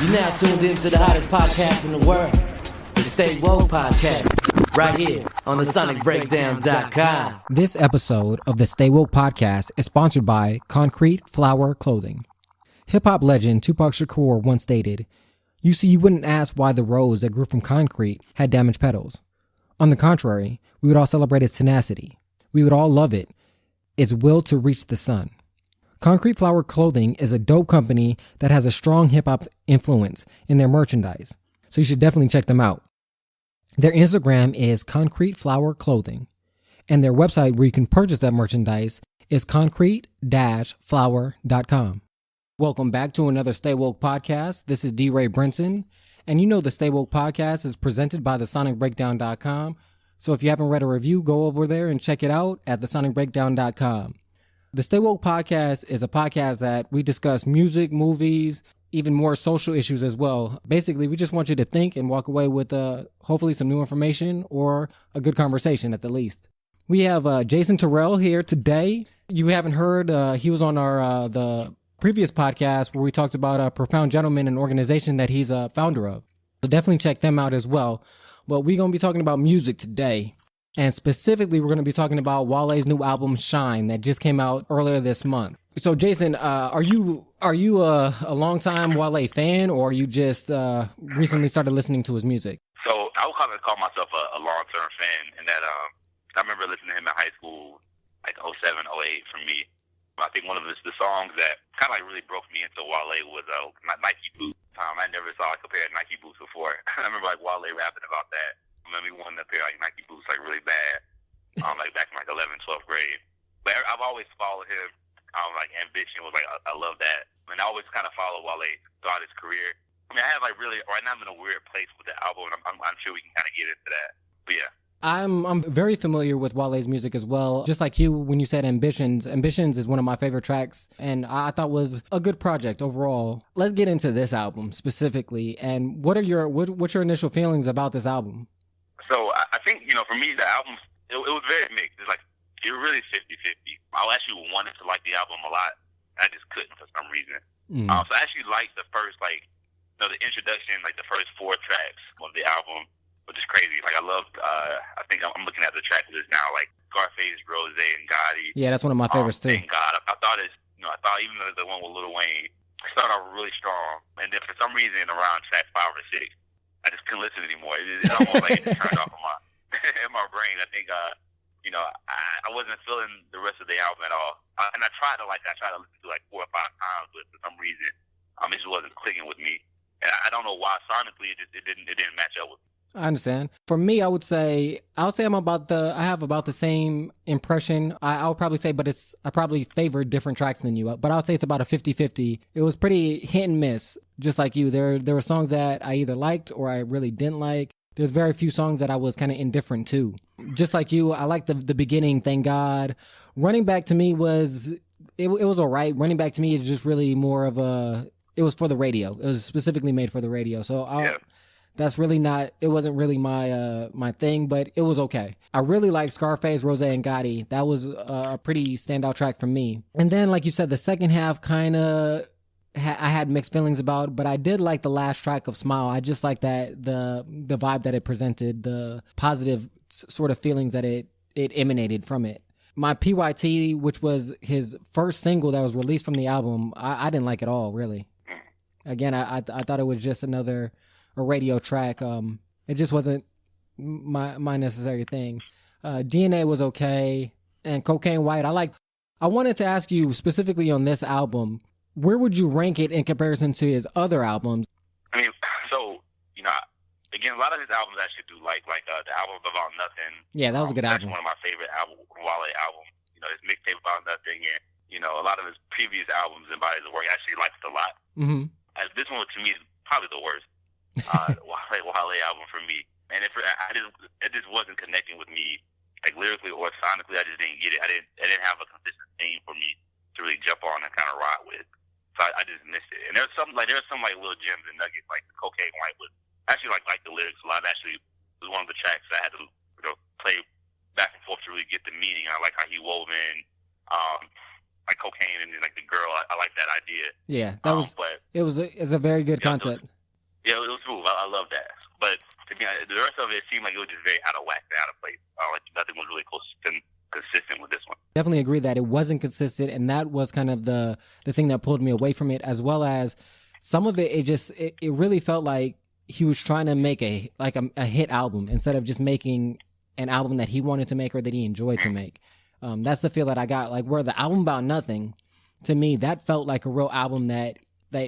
You're now tuned in to the hottest podcast in the world, the Stay Woke Podcast, right here on TheSonicBreakdown.com. This episode of the Stay Woke Podcast is sponsored by Concrete Flower Clothing. Hip-hop legend Tupac Shakur once stated, "You see, you wouldn't ask why the rose that grew from concrete had damaged petals. On the contrary, we would all celebrate its tenacity. We would all love it, its will to reach the sun." Concrete Flower Clothing is a dope company that has a strong hip-hop influence in their merchandise, so you should definitely check them out. Their Instagram is Concrete Flower Clothing, and their website where you can purchase that merchandise is concrete-flower.com. Welcome back to another Stay Woke Podcast. This is DeRa Brinson, and you know the Stay Woke Podcast is presented by TheSonicBreakdown.com, so if you haven't read a review, go over there and check it out at TheSonicBreakdown.com. The Stay Woke Podcast is a podcast that we discuss music, movies, even more social issues as well. Basically, we just want you to think and walk away with hopefully some new information or a good conversation at the least. We have Jason Terrell here today. You haven't heard, he was on our the previous podcast where we talked about Profound Gentleman, an organization that he's a founder of. So definitely check them out as well. But we're going to be talking about music today. And specifically, we're going to be talking about Wale's new album, Shine, that just came out earlier this month. So, Jason, are you a longtime Wale fan, or you just recently started listening to his music? So I would kind of call myself a long-term fan, and that I remember listening to him in high school, like 07, 08 for me. I think one of the songs that kind of like really broke me into Wale was Nike Boots. I never saw like a pair of Nike boots before. I remember like Wale rapping about that. I remember he wanted a pair of like Nike boots like really bad, like back in like 11th, 12th grade. But I've always followed him. Like Ambition was like I love that, and I always kind of follow Wale throughout his career. I mean, I have like really right now I'm in a weird place with the album, and I'm sure we can kind of get into that. But yeah. I'm very familiar with Wale's music as well. Just like you, when you said Ambitions is one of my favorite tracks, and I thought was a good project overall. Let's get into this album specifically, and what's your initial feelings about this album? So I think, for me, the album, it was very mixed. It's like, it really 50-50. I actually wanted to like the album a lot, and I just couldn't for some reason. So I actually liked the first, the introduction, like the first 4 tracks of the album, which is crazy. Like, I loved, I think I'm looking at the track list now, like Scarface, Rose, and Gotti. Yeah, that's one of my favorites too. Thank God. I thought I thought even the one with Lil Wayne, it started off really strong, and then for some reason around track 5 or 6, I just couldn't listen anymore. It's almost like it just turned off in my brain. I think, I wasn't feeling the rest of the album at all. And I tried to listen to like 4 or 5 times, but for some reason, it just wasn't clicking with me. And I don't know why. Sonically, it didn't match up with me. I understand. For me, I would say I have about the same impression. I would probably say, I probably favored different tracks than you, but I would say it's about a 50-50. It was pretty hit and miss, just like you. There were songs that I either liked or I really didn't like. There's very few songs that I was kind of indifferent to. Just like you, I liked the beginning, Thank God. Running Back to me was all right. Running Back to me is just really more of it was for the radio. It was specifically made for the radio. So that's really not, it wasn't really my thing, but it was okay. I really like Scarface, Rose, and Gotti. That was a pretty standout track for me. And then, like you said, the second half kind of, I had mixed feelings about, but I did like the last track of Smile. I just like that, the vibe that it presented, the positive sort of feelings that it emanated from it. My PYT, which was his first single that was released from the album, I didn't like at all, really. Again, I thought it was just a radio track. It just wasn't my necessary thing. DNA was okay, and Cocaine White. I wanted to ask you specifically on this album, where would you rank it in comparison to his other albums? I mean, so again, a lot of his albums I actually do like the album About Nothing. Yeah, that was a good album. That's one of my favorite Wale albums. His mixtape About Nothing, and a lot of his previous albums and bodies of work I actually liked a lot. Mm-hmm. This one to me is probably the worst. Wale album for me, and it just wasn't connecting with me, like lyrically or sonically. I just didn't get it. I didn't have a consistent theme for me to really jump on and kind of ride with. So I just missed it. And there's some little gems and nuggets, like the Cocaine White was actually like the lyrics a lot. Actually, was one of the tracks that I had to play back and forth to really get the meaning. I like how he wove in like cocaine and like the girl. I like that idea. Yeah, that was. But It's a very good concept. It was smooth. I love that. But to me, the rest of it seemed like it was just very out of whack and out of place. Like nothing was really consistent with this one. Definitely agree that it wasn't consistent, and that was kind of the thing that pulled me away from it, as well as some of it. It really felt like he was trying to make a hit album instead of just making an album that he wanted to make or that he enjoyed to make. That's the feel that I got. Like where the album About Nothing, to me, that felt like a real album that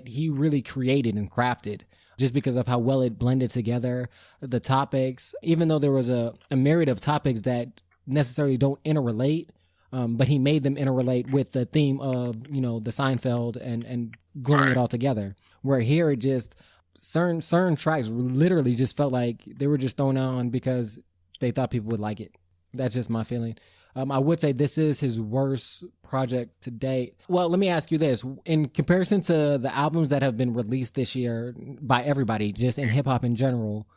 he really created and crafted, just because of how well it blended together, the topics, even though there was a myriad of topics that necessarily don't interrelate, but he made them interrelate with the theme of, the Seinfeld and gluing it all together. Where here, it just, certain tracks literally just felt like they were just thrown on because they thought people would like it. That's just my feeling. I would say this is his worst project to date. Well, let me ask you this. In comparison to the albums that have been released this year by everybody, just in hip-hop in general,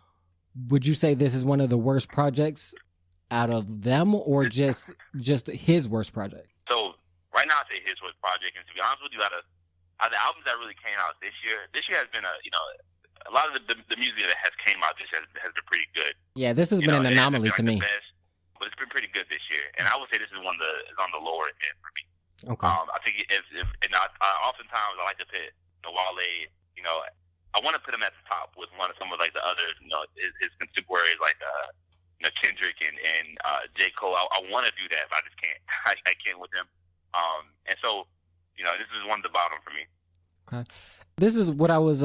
would you say this is one of the worst projects out of them, or just his worst project? So right now I say his worst project, and to be honest with you, out of the albums that really came out this year has been a lot of the music that has came out this year has been pretty good. Yeah, this has been an anomaly to me. But it's been pretty good this year, and I would say this is one that is on the lower end for me. Okay. I think I oftentimes I like to put Wale. I want to put him at the top with some of like the other his contemporaries like Kendrick and J. Cole. I want to do that, but I just can't. I can't with him. And so this is one at the bottom for me. Okay. This is what I was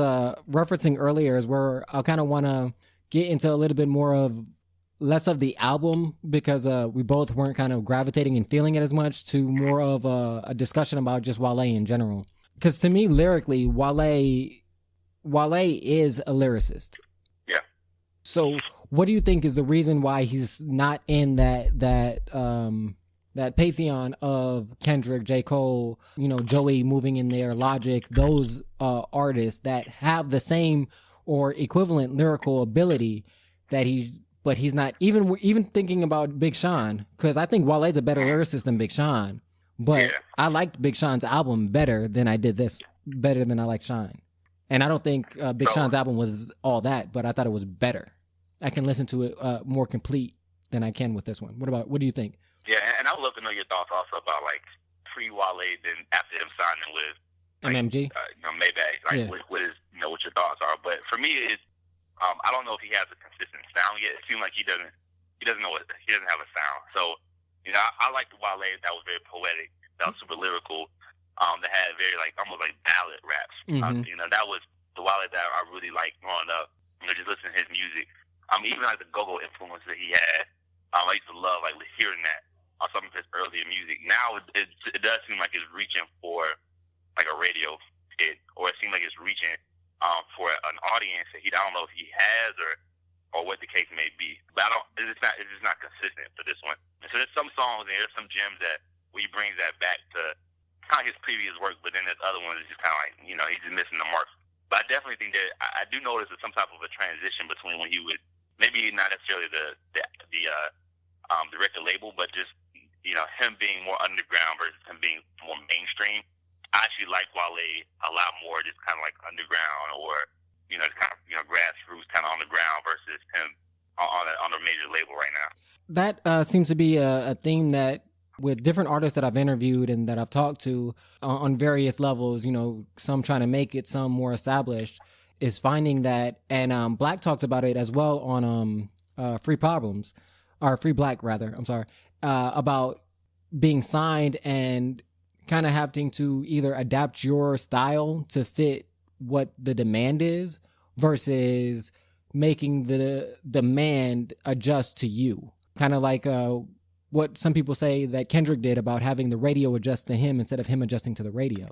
referencing earlier, is where I kind of want to get into a little bit more of less of the album, because we both weren't kind of gravitating and feeling it as much, to more of a discussion about just Wale in general. Because to me, lyrically, Wale is a lyricist. Yeah. So what do you think is the reason why he's not in that pantheon of Kendrick, J. Cole, Joey moving in there, Logic, those artists that have the same or equivalent lyrical ability but he's not even thinking about Big Sean, because I think Wale's a better lyricist than Big Sean, but I liked Big Sean's album better than I liked Shine. And I don't think Big Sean's album was all that, but I thought it was better. I can listen to it more complete than I can with this one. What do you think? Yeah, and I would love to know your thoughts also about like pre-Wale, then after him signing with MMG, Maybach, what your thoughts are. But for me, it's I don't know if he has a consistent sound yet. It seems like he doesn't have a sound. So I liked Wale that was very poetic, that was super lyrical, that had very almost like ballad raps. Mm-hmm. That was the Wale that I really liked growing up. Just listening to his music. Even like the go-go influence that he had. I used to love hearing that on some of his earlier music. Now it does seem like it's reaching for like a radio hit, or it seems like it's reaching for an audience that I don't know if he has or what the case may be. But it's just not consistent for this one. And so there's some songs and there's some gems that where he brings that back to kind of his previous work, but then there's other ones that just kind of he's just missing the mark. But I definitely think that I do notice some type of a transition between when he would, maybe not necessarily the record label, but just him being more underground versus him being more mainstream. I actually like Wale a lot more, just kind of like underground, or just kind of grassroots, kind of on the ground, versus him on a major label right now. That seems to be a theme that with different artists that I've interviewed and that I've talked to on various levels, some trying to make it, some more established, is finding that, and Black talks about it as well on Free Black, I'm sorry, about being signed and kind of having to either adapt your style to fit what the demand is versus making the demand adjust to you. Kind of like what some people say that Kendrick did about having the radio adjust to him instead of him adjusting to the radio.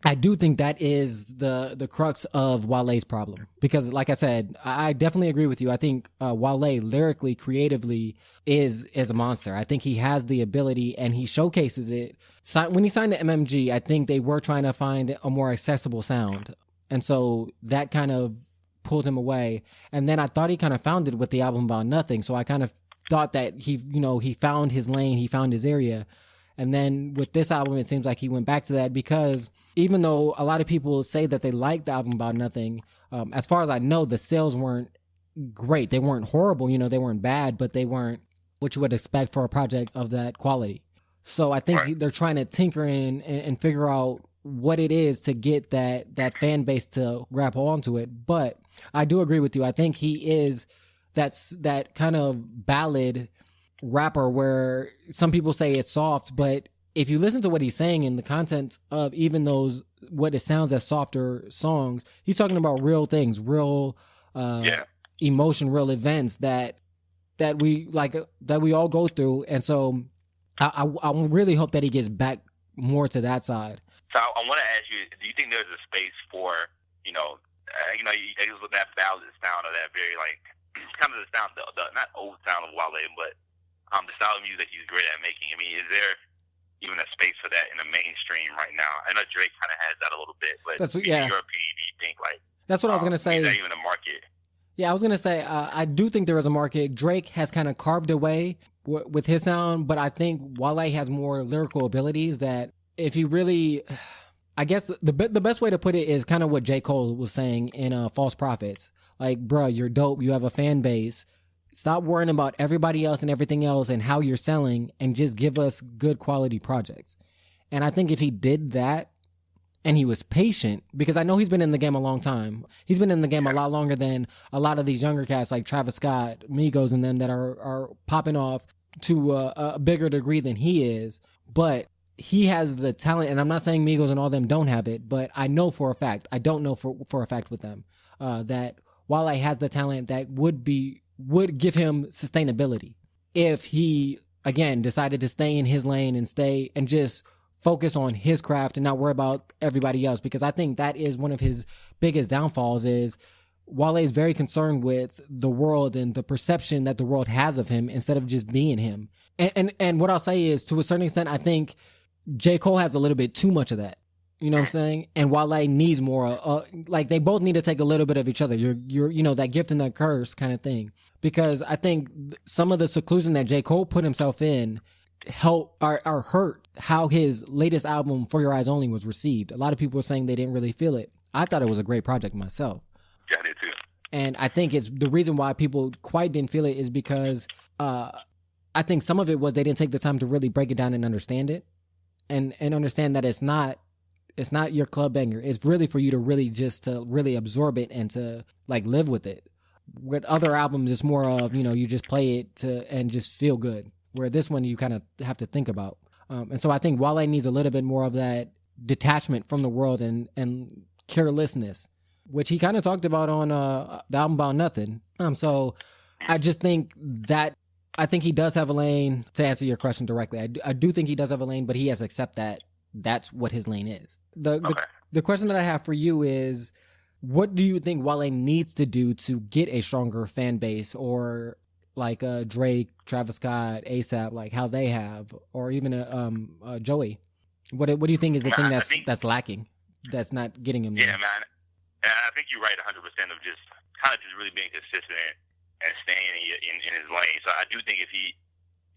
I do think that is the crux of Wale's problem, because like I said, I definitely agree with you. I think Wale lyrically, creatively is a monster. I think he has the ability and he showcases it. When he signed to MMG, I think they were trying to find a more accessible sound. And so that kind of pulled him away. And then I thought he kind of found it with the album About Nothing. So I kind of thought that he found his lane, he found his area. And then with this album, it seems like he went back to that because even though a lot of people say that they liked the album About Nothing, as far as I know, the sales weren't great. They weren't horrible, they weren't bad, but they weren't what you would expect for a project of that quality. So I think they're trying to tinker in and figure out what it is to get that fan base to grab onto it. But I do agree with you. I think he is that kind of ballad rapper where some people say it's soft, but if you listen to what he's saying in the content of even those what it sounds as softer songs, he's talking about real things, real emotion, real events that we like, that we all go through. And so I really hope that he gets back more to that side. So I want to ask you, do you think there's a space for, you guys with that ballad sound or that very like kind of the sound, the not old sound of Wale, but the style of music he's great at making. I mean, is there even a space for that in the mainstream right now? I know Drake kind of has that a little bit, but in your opinion, do you think like that's what I was gonna say? Is there even a market? Yeah, I was gonna say I do think there is a market. Drake has kind of carved away with his sound, but I think Wale has more lyrical abilities that if he really, I guess the best way to put it is kind of what J. Cole was saying in False Prophets. Like, bruh, you're dope. You have a fan base. Stop worrying about everybody else and everything else and how you're selling and just give us good quality projects. And I think if he did that and he was patient, because I know he's been in the game a long time. He's been in the game a lot longer than a lot of these younger cats like Travis Scott, Migos, and them that are popping off to a bigger degree than he is. But he has the talent, and I'm not saying Migos and all them don't have it, but I know for a fact, I don't know for a fact with them, that Wale has the talent that would give him sustainability if he, again, decided to stay in his lane and just focus on his craft and not worry about everybody else. Because I think that is one of his biggest downfalls is Wale is very concerned with the world and the perception that the world has of him instead of just being him. And what I'll say is, to a certain extent, I think J. Cole has a little bit too much of that. You know what I'm saying? And Wale needs more, like they both need to take a little bit of each other. You're that gift and that curse kind of thing. Because I think some of the seclusion that J. Cole put himself in hurt how his latest album, For Your Eyes Only, was received. A lot of people were saying they didn't really feel it. I thought it was a great project myself. Yeah, I did too. And I think it's the reason why people quite didn't feel it is because I think some of it was they didn't take the time to really break it down and understand it. And understand that it's not your club banger. It's really for you to really absorb it and to like live with it. With other albums, it's more of, you just play it and just feel good. Where this one, you kind of have to think about. And so I think Wale needs a little bit more of that detachment from the world and carelessness, which he kind of talked about on the album About Nothing. So I just think that I think he does have a lane. To answer your question directly, I do think he does have a lane, but he has to accept that that's what his lane is. The question that I have for you is, what do you think Wale needs to do to get a stronger fan base, or like Drake, Travis Scott, A$AP, like how they have, or even Joey? What do you think is the thing that's lacking, that's not getting him there? Yeah, man. And I think you're right 100% of just kind of just really being consistent and staying in his lane. So I do think if he,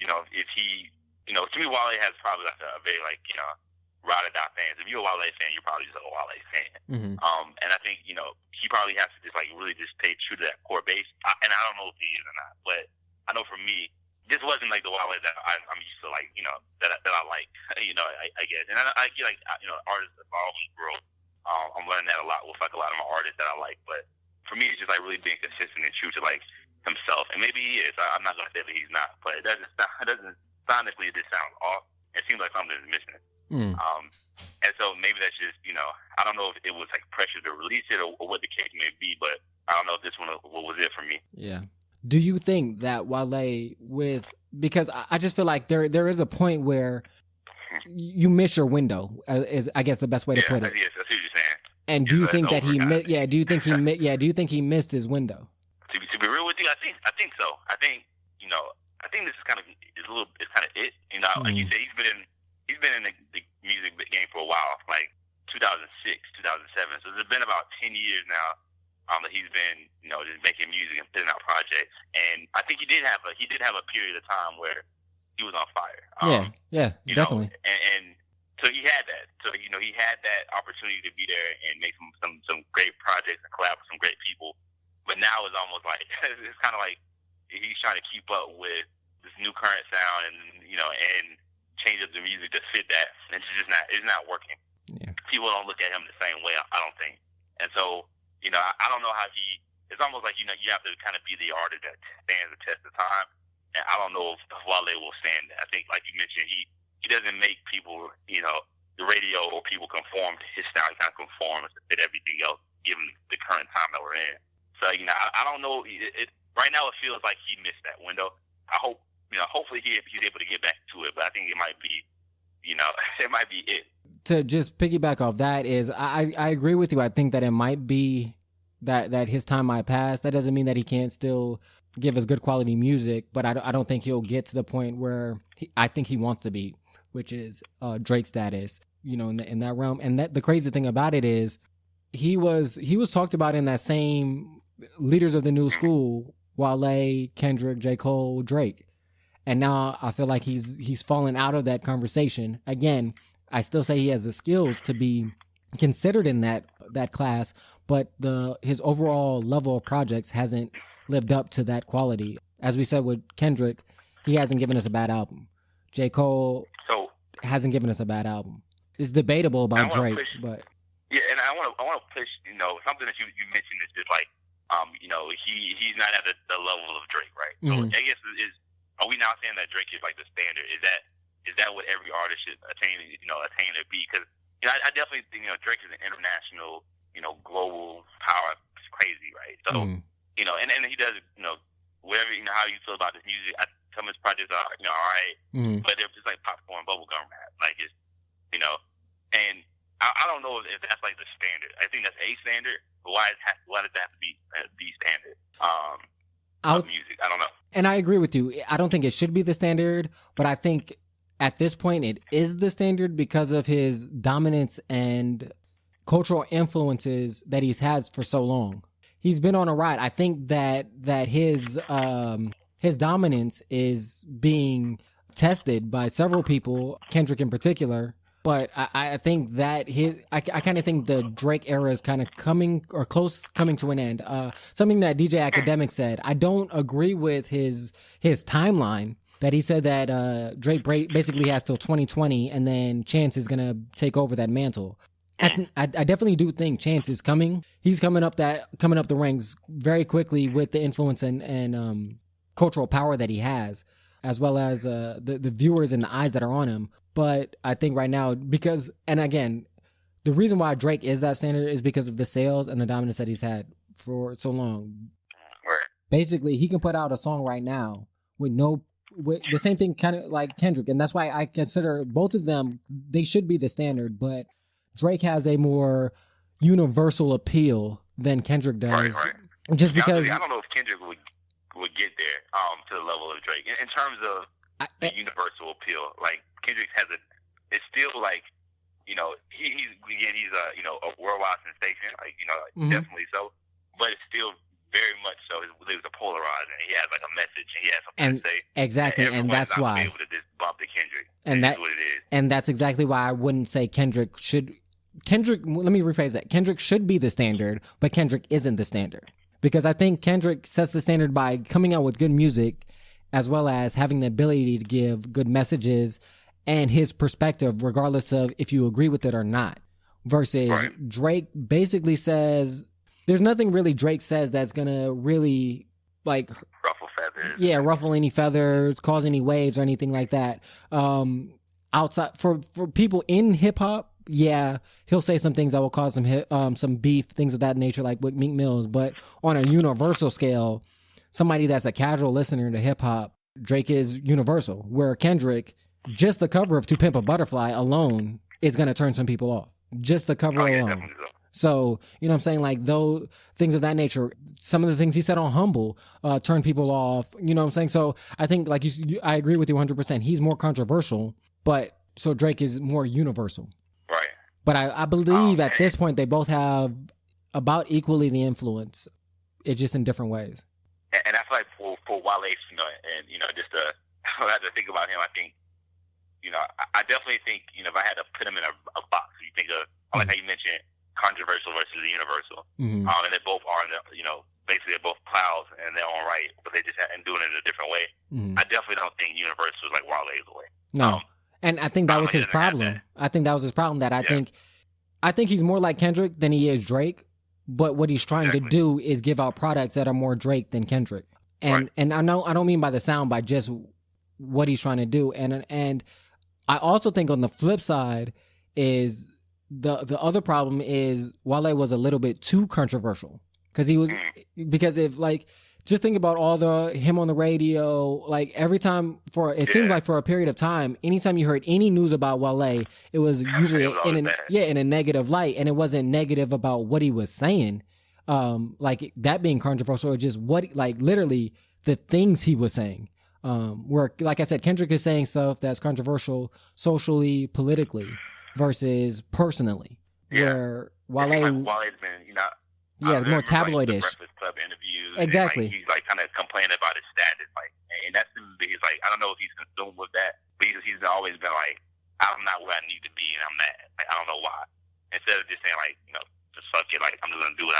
to me, Wale has probably like a very ride or die fans. If you're a Wale fan, you're probably just a Wale fan. Mm-hmm. And I think, he probably has to just really just stay true to that core base. And I don't know if he is or not, but I know for me, this wasn't like the Wale that I'm used to, that I like, I guess. And I get artists of our own growth. I'm learning that a lot with a lot of my artists that I like. But for me, it's just really being consistent and true to himself. And maybe he is. I'm not gonna say that he's not, but it doesn't sonically it just sounds off. It seems like something is missing. And so maybe that's just, I don't know if it was pressure to release it or what the case may be, but I don't know if this one was it for me. Yeah. Do you think that Wale because I just feel like there is a point where you miss your window, is I guess the best way to put it. Yes, I see what you're saying. And do you think that do you think he missed his window? To be real with you, I think so. I think this is kind of it. Like you said, he's been in the music game for a while, like 2006, 2007. So it's been about 10 years now that he's been, just making music and putting out projects. And I think he did have a period of time where he was on fire. Yeah, definitely. And so he had that. So he had that opportunity to be there and make some great projects and collab with some great people. But now it's almost like it's kind of like he's trying to keep up with this new current sound and change up the music to fit that. And it's not working. Yeah. People don't look at him the same way, I don't think. And so I don't know how it's almost like you have to kind of be the artist that stands the test of time. And I don't know if Wale will stand that. I think, like you mentioned, he doesn't make people, the radio or people conform to his style. He kind of conforms to fit everything else, given the current time that we're in. So, I don't know. Right now, it feels like he missed that window. I hope, hopefully he's able to get back to it. But I think it might be, it might be it. To just piggyback off that is, I agree with you. I think that it might be that his time might pass. That doesn't mean that he can't still give us good quality music, but I don't think he'll get to the point where I think he wants to be, which is Drake status, in that realm. And the crazy thing about it is he was talked about in that same leaders of the new school, Wale, Kendrick, J. Cole, Drake. And now I feel like he's fallen out of that conversation. Again, I still say he has the skills to be considered in that class, but his overall level of projects hasn't lived up to that quality. As we said with Kendrick, he hasn't given us a bad album. J. Cole hasn't given us a bad album. It's debatable about Drake, but and I want to push. Something that you mentioned is just like, he's not at the level of Drake, right? So I guess are we now saying that Drake is like the standard? Is that what every artist should attain to be? Because I definitely think Drake is an international, global power. It's crazy, right? So. And he does, whatever, how you feel about this music. Some of his projects are, all right, but they're just like popcorn bubblegum rap. Like, it's, and I don't know if that's like the standard. I think that's a standard, but why does that have to be the standard of music? I don't know. And I agree with you. I don't think it should be the standard, but I think at this point it is the standard because of his dominance and cultural influences that he's had for so long. He's been on a ride. I think that his dominance is being tested by several people, Kendrick in particular. But I think that I kind of think the Drake era is kind of coming to an end. Something that DJ Academic said. I don't agree with his timeline. That he said that Drake basically has till 2020, and then Chance is gonna take over that mantle. I definitely do think Chance is coming. He's coming up the ranks very quickly with the influence and cultural power that he has, as well as the viewers and the eyes that are on him. But I think right now, and again, the reason why Drake is that standard is because of the sales and the dominance that he's had for so long. Basically, he can put out a song right now with the same thing, kind of like Kendrick, and that's why I consider both of them, they should be the standard, but Drake has a more universal appeal than Kendrick does. Right. Just because I don't know if Kendrick would get there to the level of Drake in terms of the universal appeal. Like Kendrick it's still like he's a worldwide sensation. Like definitely so, but it's still very much so. It was a polarized, and he has like a message, and he has something to say. Exactly, and that's why. Able to just bump to Kendrick, and that's what it is. And that's exactly why I wouldn't say Kendrick should. Let me rephrase that. Kendrick should be the standard, but Kendrick isn't the standard. Because I think Kendrick sets the standard by coming out with good music, as well as having the ability to give good messages and his perspective, regardless of if you agree with it or not. Versus Drake basically says, there's nothing really Drake says that's going to really like ruffle feathers. Yeah, ruffle any feathers, cause any waves or anything like that. Outside for people in hip hop, yeah, he'll say some things that will cause some beef, things of that nature, like with Meek Mills. But on a universal scale, somebody that's a casual listener to hip hop, Drake is universal. Where Kendrick, just the cover of To Pimp a Butterfly alone is going to turn some people off. Just the cover alone. So, you know what I'm saying? Like, those things of that nature, some of the things he said on Humble turn people off. You know what I'm saying? So I think, like, I agree with you 100%. He's more controversial, but so Drake is more universal. Right. But I believe at this point they both have about equally the influence. It's just in different ways. And I feel like for Wale, and just to when I had to think about him, I think, I definitely think, if I had to put him in a box, you think of, like how you mentioned, controversial versus universal. Mm-hmm. And they both are, basically they're both clouds in their own right, but they just and doing it in a different way. Mm-hmm. I definitely don't think universal is like Wale's way. No. And I think that was his problem. I think that was his problem. That I think he's more like Kendrick than he is Drake. But what he's trying to do is give out products that are more Drake than Kendrick. And I don't mean by the sound, by just what he's trying to do. And I also think on the flip side is the other problem is Wale was a little bit too controversial because if like. Just think about him on the radio, like every time it seemed like for a period of time, anytime you heard any news about Wale, it was usually in a negative light, and it wasn't negative about what he was saying, like that being controversial, or just literally the things he was saying. Where, like I said, Kendrick is saying stuff that's controversial socially, politically, versus personally. Yeah. Where Wale's been, more tabloidish. Breakfast Club interviews. Exactly. And, he's kind of complaining about his status, and that's he's like, I don't know if he's consumed with that, but he's always been like, I'm not where I need to be, and I'm mad. Like, I don't know why. Instead of just saying just fuck it, like I'm just gonna do what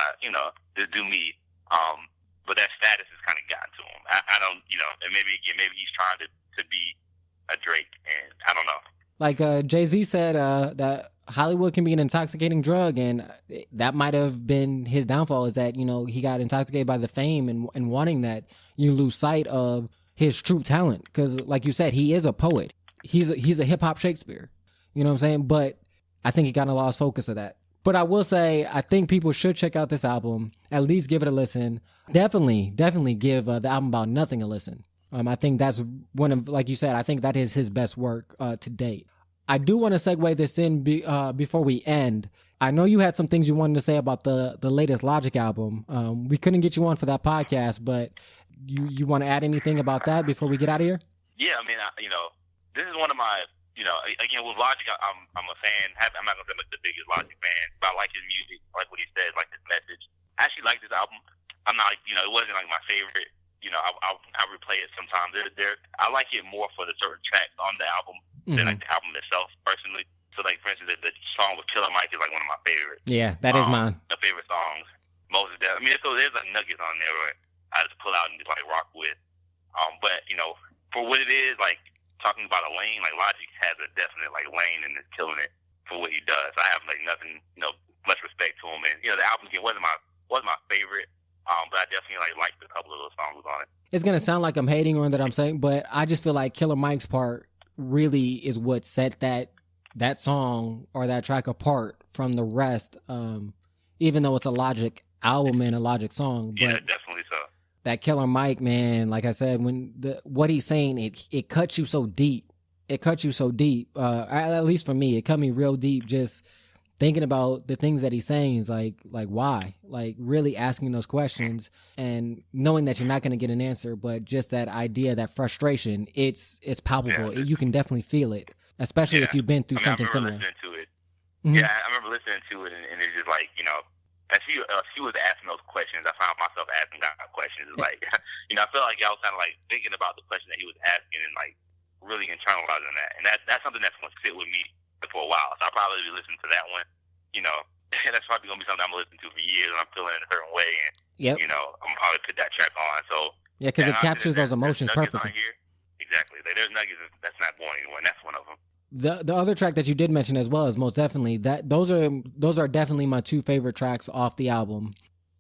just do me. But that status has kind of gotten to him. I don't, and maybe he's trying to be a Drake, and I don't know. Like Jay-Z said that Hollywood can be an intoxicating drug, and that might have been his downfall, is that, he got intoxicated by the fame and wanting that, you lose sight of his true talent. Because like you said, he is a poet. He's a hip-hop Shakespeare. You know what I'm saying? But I think he kind of lost focus of that. But I will say, I think people should check out this album, at least give it a listen. Definitely give the album About Nothing a listen. I think that's one of, like you said, I think that is his best work to date. I do want to segue this in before we end. I know you had some things you wanted to say about the latest Logic album. We couldn't get you on for that podcast, but you want to add anything about that before we get out of here? Yeah, I mean, this is one of my, again, with Logic, I'm a fan. I'm not going to say I'm the biggest Logic fan, but I like his music, I like what he says, like his message. I actually like this album. I'm not, it wasn't like my favorite. I replay it sometimes. I like it more for the certain tracks on the album than like the album itself, personally. So, like, for instance, the song with Killer Mike is like one of my favorites. Yeah, that is mine. The favorite songs. Most of them. I mean, so there's like nuggets on there where I just pull out and just like rock with. But for what it is, like talking about a lane, like Logic has a definite like lane and is killing it for what he does. I have like nothing, much respect to him, and the album again wasn't my favorite. But I definitely liked a couple of those songs on it. It's gonna sound like I'm hating on that I'm saying, but I just feel like Killer Mike's part really is what set that song or that track apart from the rest. Even though it's a Logic album and a Logic song, but yeah, definitely so. That Killer Mike, man, like I said, when what he's saying, it cuts you so deep. It cuts you so deep. At least for me, it cut me real deep. Just thinking about the things that he's saying is like why? Like really asking those questions and knowing that you're not going to get an answer, but just that idea, that frustration, it's palpable. You can definitely feel it, especially if you've been through something similar. Listening to it. Mm-hmm. Yeah, I remember listening to it, and it's just like, as he was asking those questions, I found myself asking God questions. It's like, I felt like I was kind of like thinking about the question that he was asking and like really internalizing that. And that's something that's going to sit with me for a while. So I'll probably be listening to that one, and that's probably going to be something I'm going to listen to for years, and I'm feeling in a certain way, and, I'm probably put that track on. So, yeah, because it captures those emotions perfectly. Exactly. Like, there's nuggets that's not going anywhere, and that's one of them. The other track that you did mention as well is most definitely that those are definitely my two favorite tracks off the album.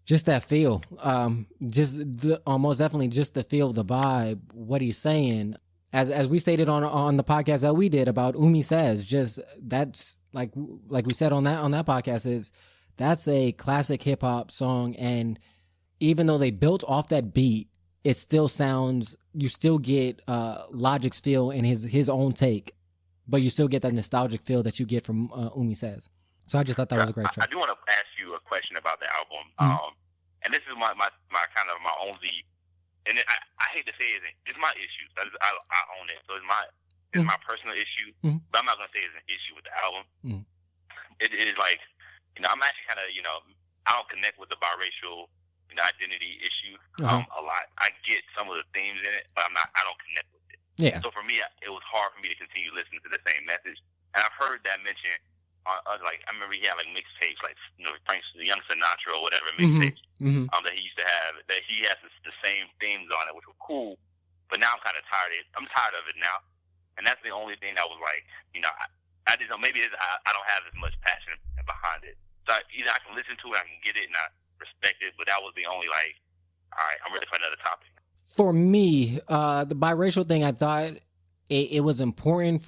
Just that feel, most definitely just the feel, the vibe, what he's saying. As we stated on the podcast that we did about Umi Says, just that's like we said on that podcast, that's a classic hip hop song, and even though they built off that beat, it still sounds, you still get Logic's feel and his own take, but you still get that nostalgic feel that you get from Umi Says. So I just thought that was a great track. I do want to ask you a question about the album, and this is my kind of my only. And I hate to say it's my issue. I own it. So it's my personal issue. But I'm not going to say it's an issue with the album. It is like, I'm actually kind of, I don't connect with the biracial identity issue a lot. I get some of the themes in it, but I don't connect with it. Yeah. So for me, it was hard for me to continue listening to the same message. And I've heard that mentioned on like I remember he had like mixtapes, like Frank the Young Sinatra or whatever mixtapes that he used to have. That he has the same themes on it, which were cool. But now I'm kind of tired. I'm tired of it now, and that's the only thing that was like, I just know maybe I don't have as much passion behind it. So either I can listen to it, I can get it, and I respect it. But that was the only like, all right, I'm ready for another topic. For me, the biracial thing, I thought it was important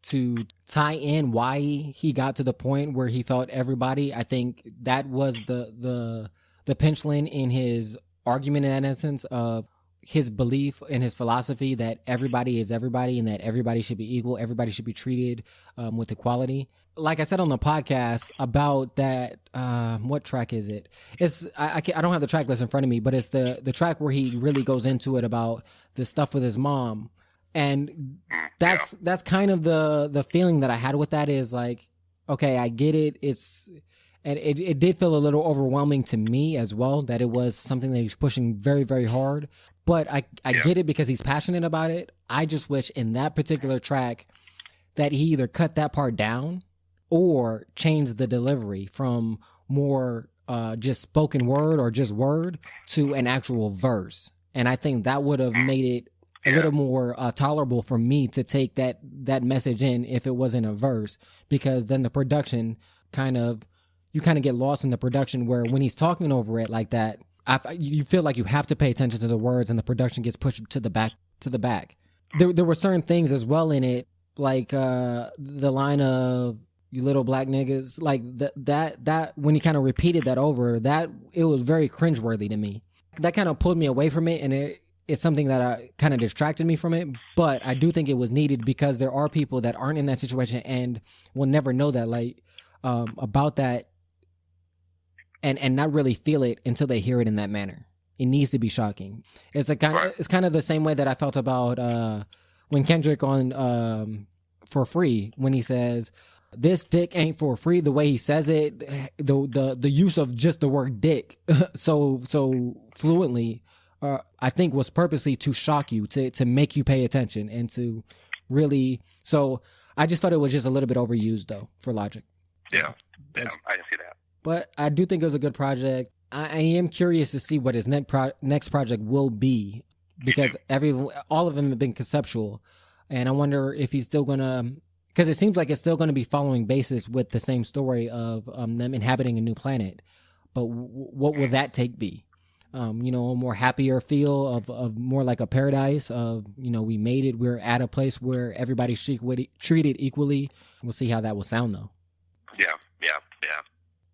to tie in why he got to the point where he felt everybody. I think that was the pinchline in his argument, in essence, of his belief and his philosophy that everybody is everybody and that everybody should be equal, everybody should be treated with equality. Like I said on the podcast about that, what track is it? It's I don't have the track list in front of me, but it's the track where he really goes into it about the stuff with his mom. And that's kind of the feeling that I had with that is like, okay, I get it. And it did feel a little overwhelming to me as well, that it was something that he's pushing very, very hard. But I get it because he's passionate about it. I just wish in that particular track that he either cut that part down or changed the delivery from more just spoken word or just word to an actual verse. And I think that would have made it a little more tolerable for me to take that message in if it wasn't a verse, because then the production you kind of get lost in the production, where when he's talking over it like that, you feel like you have to pay attention to the words, and the production gets pushed to the back. There were certain things as well in it, like the line of "you little black niggas," like that when he kind of repeated that over, that it was very cringeworthy to me. That kind of pulled me away from it, and it's something that kind of distracted me from it. But I do think it was needed, because there are people that aren't in that situation and will never know that, like about that. And not really feel it until they hear it in that manner. It needs to be shocking. It's kind of the same way that I felt about when Kendrick on For Free, when he says, "This dick ain't for free." The way he says it, the use of just the word "dick" so fluently, I think was purposely to shock you, to make you pay attention, and to really. So I just thought it was just a little bit overused, though, for Logic. Yeah, I can see that. But I do think it was a good project. I am curious to see what his next project will be, because all of them have been conceptual, and I wonder if he's still gonna, because it seems like it's still gonna be following basis with the same story of them inhabiting a new planet. But what will that take be? A more happier feel of more like a paradise of, we made it. We're at a place where everybody's treated equally. We'll see how that will sound, though. Yeah.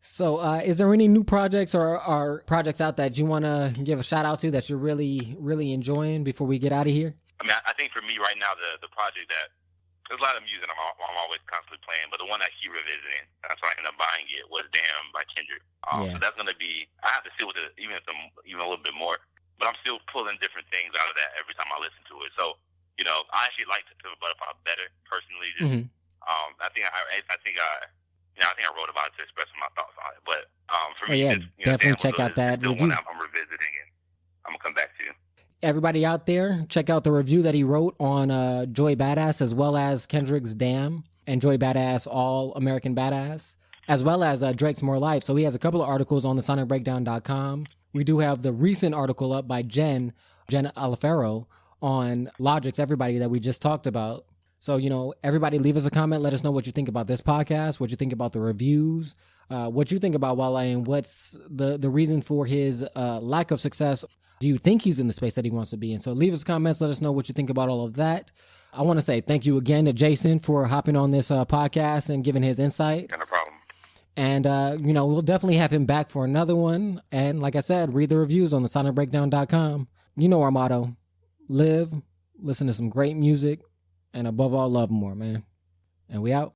So is there any new projects or projects out that you want to give a shout out to that you're really, really enjoying before we get out of here? I mean, I think for me right now, the project that, there's a lot of music I'm always constantly playing, but the one I keep revisiting, that's why I ended up buying it, was Damn by Kendrick. So that's going to be, I have to sit with it even a little bit more, but I'm still pulling different things out of that every time I listen to it. So, I actually like To Butterfly better, personally. I think I wrote about it to express my thoughts on it. But for me, definitely check out that review. One I'm revisiting, and I'm going to come back to. Everybody out there, check out the review that he wrote on Joey Badass, as well as Kendrick's Damn, and Joey Badass All American Badass, as well as Drake's More Life. So he has a couple of articles on TheSonicBreakdown.com. We do have the recent article up by Jen Alafero on Logic's Everybody that we just talked about. So, everybody leave us a comment. Let us know what you think about this podcast, what you think about the reviews, what you think about Wale, and what's the reason for his lack of success. Do you think he's in the space that he wants to be in? So leave us comments. Let us know what you think about all of that. I want to say thank you again to Jason for hopping on this podcast and giving his insight. No problem. And, we'll definitely have him back for another one. And like I said, read the reviews on TheSonicBreakdown.com. You know our motto: live, listen to some great music, and above all, love more, man. And we out.